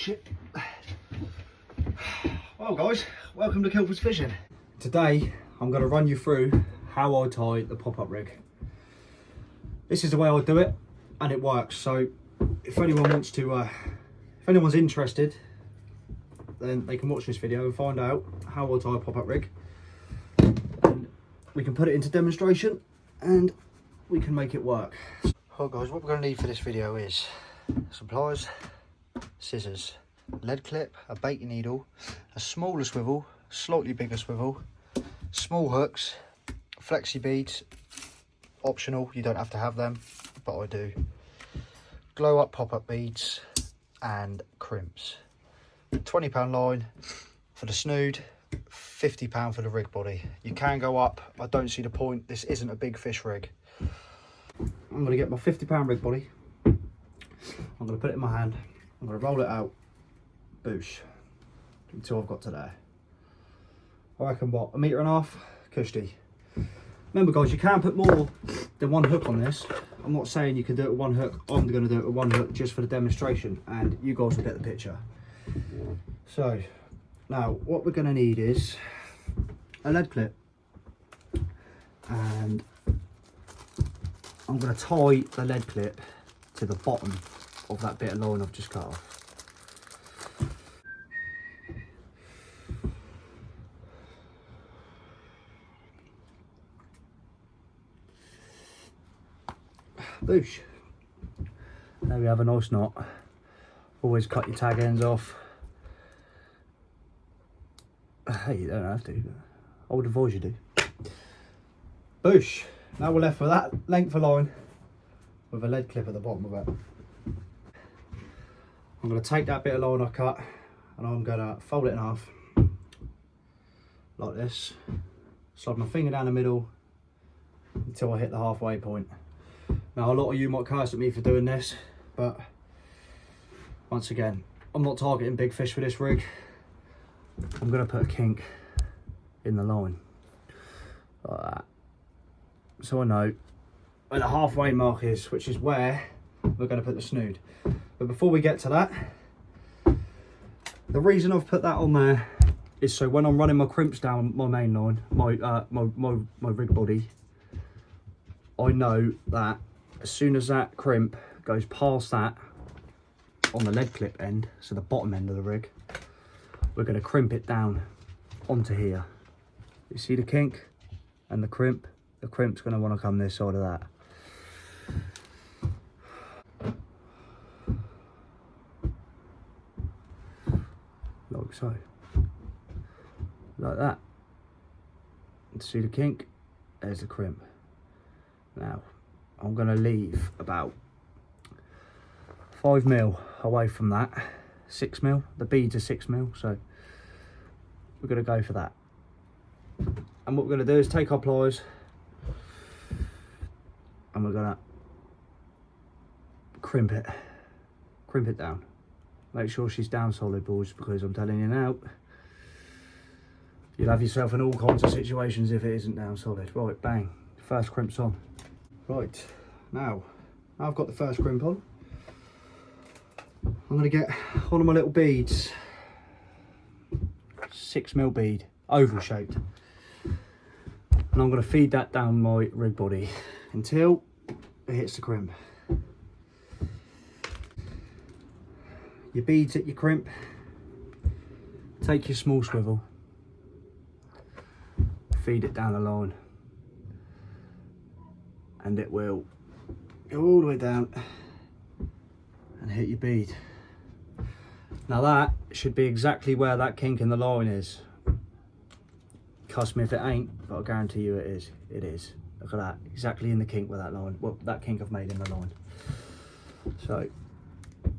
shit. Well guys, welcome to Kilford's Fishing. Today I'm going to run you through how I tie the pop-up rig. This is the way I do it and it works, so if anyone wants to, if anyone's interested, then they can watch this video and find out how I tie a pop-up rig. And we can put it into demonstration and we can make it work. Well guys, what we're going to need for this video is some pliers, scissors, lead clip, a baiting needle, a smaller swivel, slightly bigger swivel, small hooks, flexi beads, optional, you don't have to have them, but I do, glow up pop-up beads and crimps. £20 line for the snood, £50 for the rig body. You can go up, I don't see the point, this isn't a big fish rig. I'm going to get my £50 rig body, I'm going to put it in my hand, I'm going to roll it out, boosh, until I've got to there. I reckon what, 1.5 meters, cushy. Remember guys, you can put more than one hook on this. I'm not saying you can do it with one hook, I'm going to do it with one hook just for the demonstration and you guys will get the picture. So, now what we're going to need is a lead clip and I'm going to tie the lead clip to the bottom of that bit of line I've just cut off. Boosh. There we have a nice knot. Always cut your tag ends off. Hey, you don't have to, but I would advise you do. Boosh. Now we're left with that length of line with a lead clip at the bottom of it. I'm going to take that bit of line I cut and I'm going to fold it in half like this. Slide my finger down the middle until I hit the halfway point. Now a lot of you might curse at me for doing this, but once again, I'm not targeting big fish for this rig. I'm going to put a kink in the line like that, so I know where the halfway mark is, which is where we're going to put the snood. But before we get to that, the reason I've put that on there is so when I'm running my crimps down my main line, my rig body, I know that as soon as that crimp goes past that on the lead clip end, so the bottom end of the rig, we're going to crimp it down onto here. You see the kink and the crimp? The crimp's going to want to come this side of that. Like so. Like that. And see the kink? There's the crimp. Now, I'm going to leave about 5 mil away from that. 6 mil. The beads are 6 mil, so we're going to go for that. And what we're going to do is take our pliers and we're going to crimp it down. Make sure she's down solid, boys, because I'm telling you now, you'll have yourself in all kinds of situations if it isn't down solid. Right, bang, first crimp's on. Right, now I've got the first crimp on, I'm going to get one of my little beads, 6 mil bead, oval shaped, and I'm going to feed that down my rig body until it hits the crimp. Your beads at your crimp, take your small swivel, feed it down the line, and it will go all the way down and hit your bead. Now that should be exactly where that kink in the line is. Cuss me if it ain't, but I guarantee you it is. It is. Look at that, exactly in the kink with that line. Well, that kink I've made in the line. So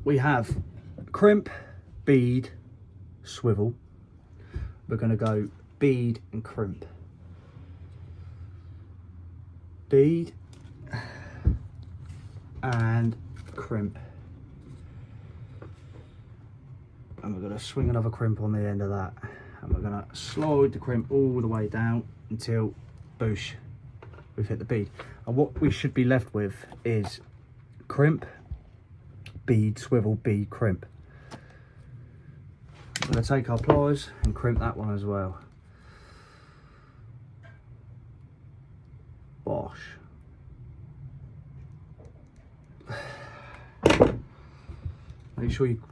we have crimp, bead, swivel. We're going to go bead and crimp. Bead and crimp. And we're going to swing another crimp on the end of that. And we're going to slide the crimp all the way down until, boosh, we've hit the bead. And what we should be left with is crimp, bead, swivel, bead, crimp. We're going to take our pliers and crimp that one as well. Bosh. Make sure you've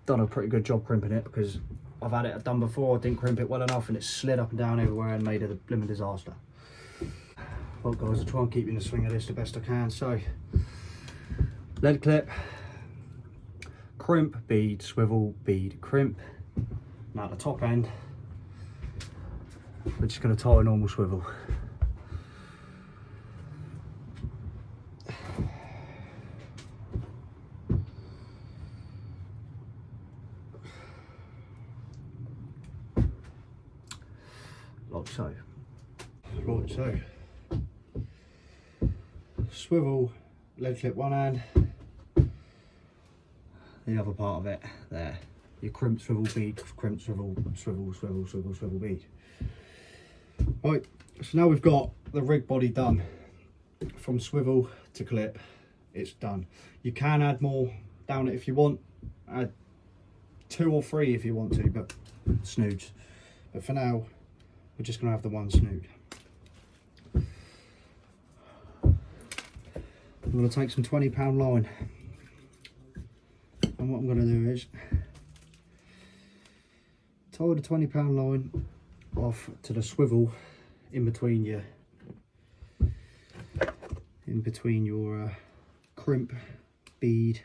done a pretty good job crimping it, because I've had it done before, I didn't crimp it well enough and it slid up and down everywhere and made it a blimmin' disaster. Well guys, I'll try and keep you in the swing of this the best I can. So, lead clip, crimp, bead, swivel, bead, crimp. Now at the top end, we're just going to tie a normal swivel. Like so. Right, so swivel, lead clip one hand, the other part of it there. Your crimp, swivel, bead, crimp, swivel, swivel, swivel, swivel, swivel, bead. Right, so now we've got the rig body done. From swivel to clip, it's done. You can add more down it if you want. Add 2 or 3 if you want to, but snoods. But for now, we're just going to have the one snood. I'm going to take some £20 line, and what I'm going to do is tie the £20 line off to the swivel in between your crimp, bead,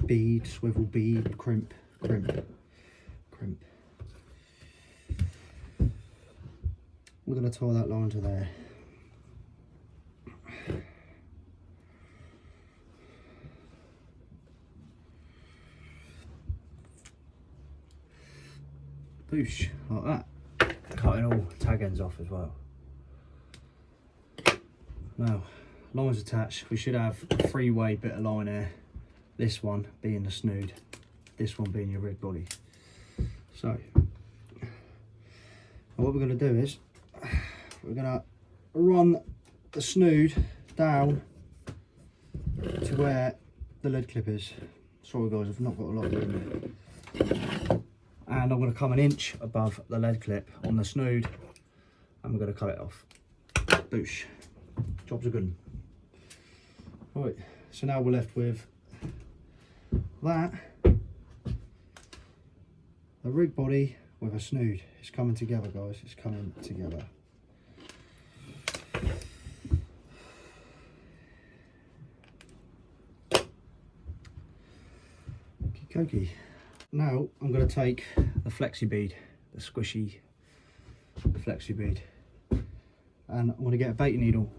bead, swivel, bead, crimp, crimp, crimp. We're going to tie that line to there. Boosh, like that. Cutting all tag ends off as well. Now, lines attached, we should have a 3-way bit of line here. This one being the snood, this one being your rig body. So, what we're going to do is, we're going to run the snood down to where the lead clip is. Sorry guys, I've not got a lot of room there. And I'm going to come an inch above the lead clip on the snood, and we're going to cut it off. Boosh. Job's a good one. Right, so now we're left with that, the rig body with a snood. It's coming together guys, it's coming together. Okie. Now I'm going to take the flexi bead, the squishy flexi bead, and I'm going to get a baiting needle.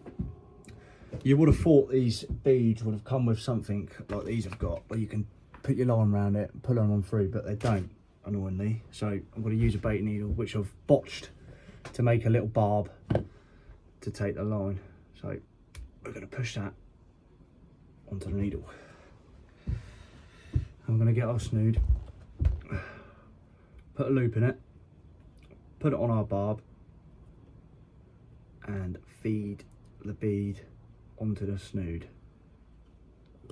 You would have thought these beads would have come with something like these have got, where you can put your line around it and pull them on through, but they don't, annoyingly. So I'm going to use a baiting needle, which I've botched to make a little barb to take the line. So we're going to push that onto the needle. I'm going to get our snood, put a loop in it, put it on our barb, and feed the bead onto the snood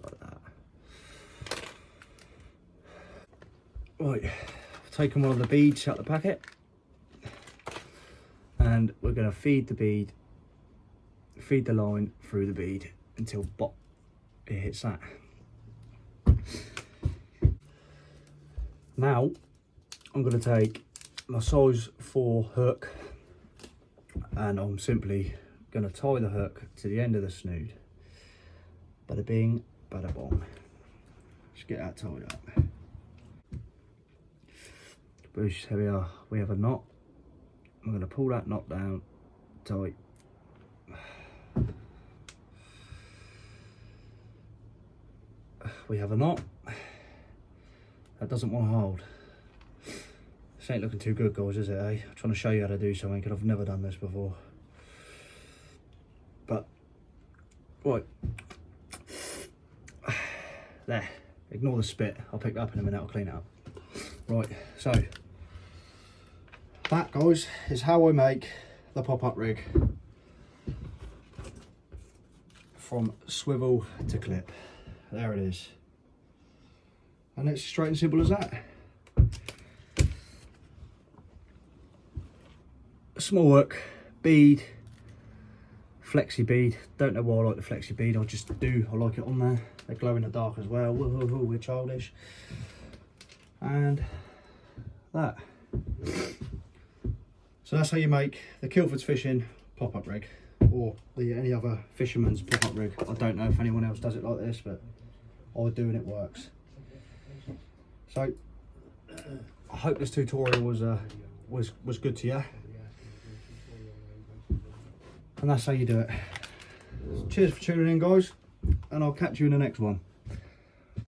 like that. Right, I've taken one of the beads out of the packet, and we're going to feed the bead, feed the line through the bead until it hits that. Now I'm going to take my size 4 hook, and I'm simply going to tie the hook to the end of the snood. Bada bing, bada bong. Just get that tied up. Boosh, here we are. We have a knot. I'm going to pull that knot down tight. We have a knot. That doesn't want to hold. This ain't looking too good guys, is it, eh? I'm trying to show you how to do something because I've never done this before. But, right. There, ignore the spit. I'll pick that up in a minute, I'll clean it up. Right, so, that guys is how I make the pop-up rig. From swivel to clip. There it is. And it's straight and simple as that. small hook, bead, flexi bead. Don't know why I like the flexi bead, I just do. I like it on there. They glow in the dark as well. Whoa, we're childish. And that. So that's how you make the Kilford's Fishing pop-up rig, or any other fisherman's pop-up rig. I don't know if anyone else does it like this, but I do and it works. So I hope this tutorial was good to you. And that's how you do it. Cheers for tuning in, guys, and I'll catch you in the next one.